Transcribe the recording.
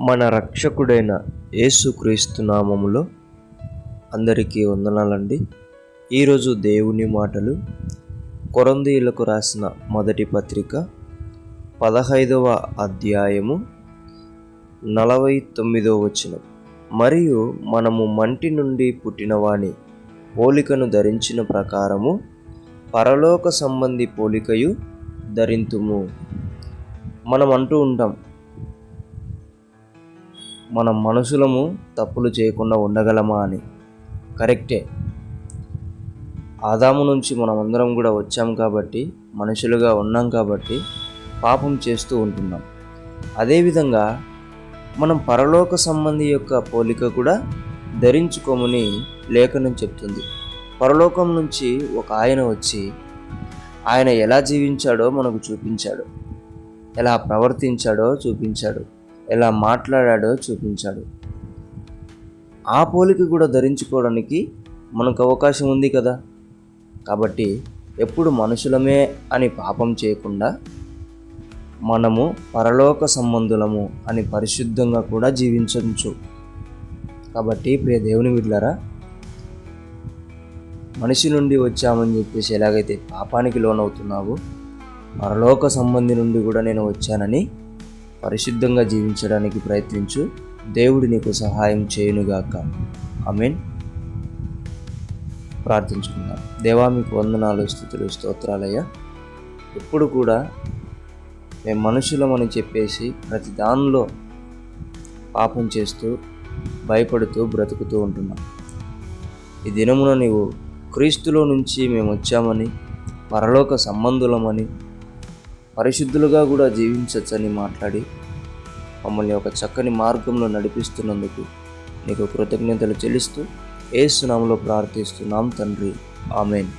మన రక్షకుడైన యేసుక్రీస్తు నామములో అందరికీ వందనాలండి. ఈరోజు దేవుని మాటలు కొరింథీయులకు రాసిన మొదటి పత్రిక 15వ అధ్యాయము 49వ వచనం. మరియు మనము మంటి నుండి పుట్టిన వాని పోలికను ధరించిన ప్రకారము పరలోక సంబంధి పోలికయు ధరింతుము. మనం అంటూ ఉంటాం, మనం మనుషులము తప్పులు చేయకుండా ఉండగలమా అని. కరెక్టే. ఆదాము నుంచి మనం అందరం కూడా వచ్చాం కాబట్టి, మనుషులుగా ఉన్నాం కాబట్టి పాపం చేస్తూ ఉంటున్నాం. అదేవిధంగా మనం పరలోక సంబంధి యొక్క పోలిక కూడా ధరించుకోమని లేఖనం చెప్తుంది. పరలోకం నుంచి ఒక ఆయన వచ్చి ఆయన ఎలా జీవించాడో మనకు చూపించాడు, ఎలా ప్రవర్తించాడో చూపించాడు, ఎలా మాట్లాడాడో చూపించాడు. ఆ పోలిక కూడా ధరించుకోవడానికి మనకు అవకాశం ఉంది కదా. కాబట్టి ఎప్పుడు మనుషులమే అని పాపం చేయకుండా మనము పరలోక సంబంధులము అని పరిశుద్ధంగా కూడా జీవించవచ్చు. కాబట్టి ప్రియ దేవుని బిడ్డలారా, మనిషి నుండి వచ్చామని చెప్పేసి ఎలాగైతే పాపానికి లోనవుతున్నావో, పరలోక సంబంధి నుండి కూడా నేను వచ్చానని పరిశుద్ధంగా జీవించడానికి ప్రయత్నించు. దేవుడు నీకు సహాయం చేయునుగాక. ఆమేన్. ప్రార్థించుకుందాం. దేవా, మీకు వందనాలు, స్తుతులు, స్తోత్రాలయ్యా. ఎప్పుడు కూడా మేము మనుషులమని చెప్పేసి ప్రతి దానిలో పాపం చేస్తూ భయపడుతూ బ్రతుకుతూ ఉంటున్నాం. ఈ దినమున నీవు క్రీస్తులో నుంచి మేము వచ్చామని, పరలోక సంబంధులమని, పరిశుద్ధులుగా కూడా జీవించవచ్చని మాట్లాడి మమ్మల్ని ఒక చక్కని మార్గంలో నడిపిస్తున్నందుకు నీకు కృతజ్ఞతలు చెల్లిస్తూ యేసు నామములో ప్రార్థిస్తున్నాం తండ్రి. ఆమేన్.